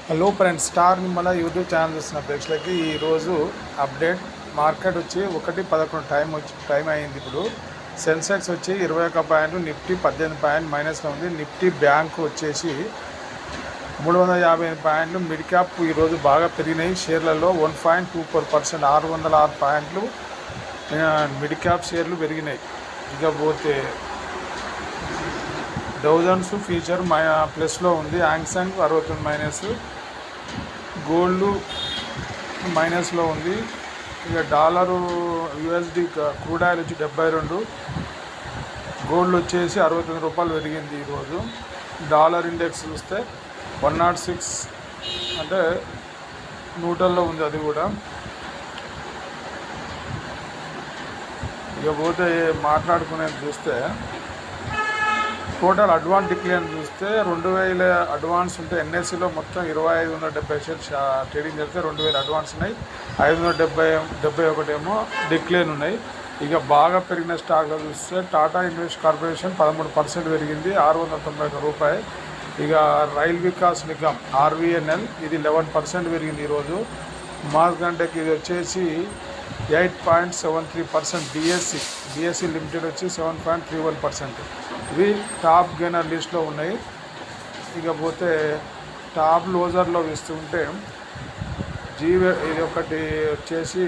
Hello friends, star Nimmala YouTube channel చూస్తున్న ప్రేక్షకులకి ఈరోజు అప్డేట్. మార్కెట్ వచ్చి 1:11 టైం అయింది. ఇప్పుడు సెన్సెక్స్ వచ్చి 21 పాయింట్లు, నిఫ్టీ 18 పాయింట్ మైనస్లో ఉంది. నిఫ్టీ బ్యాంకు వచ్చేసి 358 పాయింట్లు. మిడ్ క్యాప్ ఈరోజు బాగా పెరిగినాయి. షేర్లలో 1.24%, 606 పాయింట్లు మిడ్ క్యాప్ షేర్లు పెరిగినాయి. ఇకపోతే డౌజన్స్ ఫ్యూచర్ ప్లస్లో ఉంది. యాంగ్సంగ్ 69 మైనస్, గోల్డ్ మైనస్లో ఉంది. ఇక డాలరు యూఎస్డి క్రూడ్ ఆయిల్ వచ్చి 72, గోల్డ్ వచ్చేసి 69 రూపాయలు పెరిగింది ఈరోజు. డాలర్ ఇండెక్స్ చూస్తే 106 అంటే న్యూట్రల్లో ఉంది, అది కూడా. ఇక పోతే మాట్లాడుకునేది చూస్తే టోటల్ అడ్వాన్స్ డిక్లేర్ చూస్తే 2000 అడ్వాన్స్ ఉంటే ఎన్ఎస్సిలో మొత్తం 2570 షేర్స్ ట్రేడింగ్ చేస్తే 2000 అడ్వాన్స్ ఉన్నాయి. 571 ఏమో డిక్లేర్ ఉన్నాయి. ఇక బాగా పెరిగిన స్టాక్లో చూస్తే టాటా ఇన్వెస్ట్ కార్పొరేషన్ 13% పెరిగింది, 691 రూపాయలు. ఇక రైల్ వికాస్ నిగమ్ ఆర్వీఎన్ఎల్ ఇది 11% పెరిగింది ఈరోజు. మార్గంటెక్ ఇది వచ్చేసి 8.73%. డిఎస్సి లిమిటెడ్ వచ్చి 7.31%. ఇవి టాప్ గెయినర్ లిస్ట్లో ఉన్నాయి. ఇకపోతే టాప్ లోజర్లో ఇస్తుంటే జీవే ఇది ఒకటి వచ్చేసి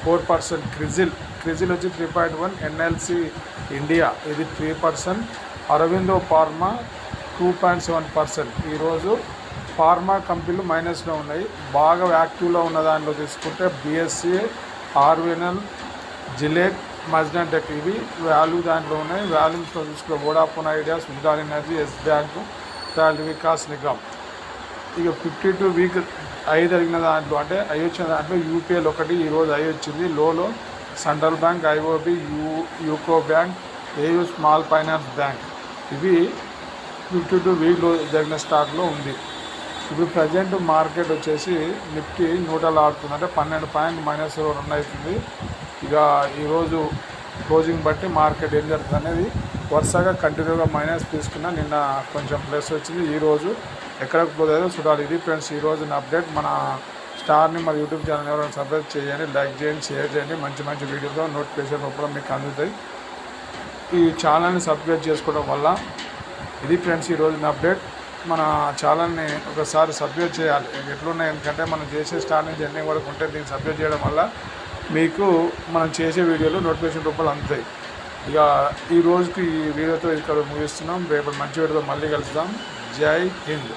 4%. క్రిజిల్ వచ్చి 3.1%. ఎన్ఎల్సి ఇండియా ఇది 3%. అరవిందో ఫార్మా 2.7%. ఈరోజు ఫార్మా కంపెనీలు మైనస్లో ఉన్నాయి. బాగా యాక్టివ్లో ఉన్న దానిలో తీసుకుంటే బిఎస్సి, ఆర్వీఎన్ఎల్, జిలేక్, మజ్డాంటెక్ ఇవి వాల్యూ దాంట్లో ఉన్నాయి. వాల్యూస్లో చూసుకున్న Vodafone Idea, Suzlon Energy, Yes Bank, Rail Vikas Nigam. ఇక 52 వీక్ ఐ జరిగిన దాంట్లో అంటే ఐ వచ్చిన దాంట్లో యూపీఎల్ ఒకటి ఈరోజు ఐ వచ్చింది. లోలో central bank, IOB, UCO bank, AU small finance bank ఇవి 52 వీక్లో జరిగిన స్టాక్లో ఉంది. ఇప్పుడు ప్రజెంట్ మార్కెట్ వచ్చేసి నిఫ్టీ న్యూట్రల్ ఆడుతుంది, అంటే 12 పాయింట్ మైనస్ రన్ అవుతుంది. ఇక ఈరోజు క్లోజింగ్ బట్టి మార్కెట్ ఏం జరుగుతుంది అనేది వరుసగా కంటిన్యూగా మైనస్ తీసుకున్నా. నిన్న కొంచెం ప్లస్ వచ్చింది, ఈరోజు ఎక్కడ క్లోజ్ అయ్యేదో చూడాలి. ఇది ఫ్రెండ్స్ ఈరోజు నా అప్డేట్. మన స్టార్ని మన యూట్యూబ్ ఛానల్ ఎవరైనా సబ్స్క్రైబ్ చేయండి, లైక్ చేయండి, షేర్ చేయండి. మంచి మంచి వీడియోతో నోటిఫికేషన్ రూపంలో మీకు అందుతాయి. ఈ ఛానల్ని సబ్స్క్రైబ్ చేసుకోవడం వల్ల ఇది ఫ్రెండ్స్ ఈరోజు నా అప్డేట్. మన ఛానల్ని ఒకసారి సబ్స్క్రైబ్ చేయాలి. ఎట్లున్నాయి ఎందుకంటే మనం చేసే స్టార్ నుంచి ఎన్ని వరకు ఉంటే దీన్ని సబ్స్క్రైబ్ చేయడం వల్ల మీకు మనం చేసే వీడియోలు నోటిఫికేషన్ రూపాయలు అందుతాయి. ఇక ఈ రోజుకి ఈ వీడియోతో ఇక్కడ ముగిస్తున్నాం. రేపు మంచి వీడియోతో మళ్ళీ కలుద్దాం. జై హింద్.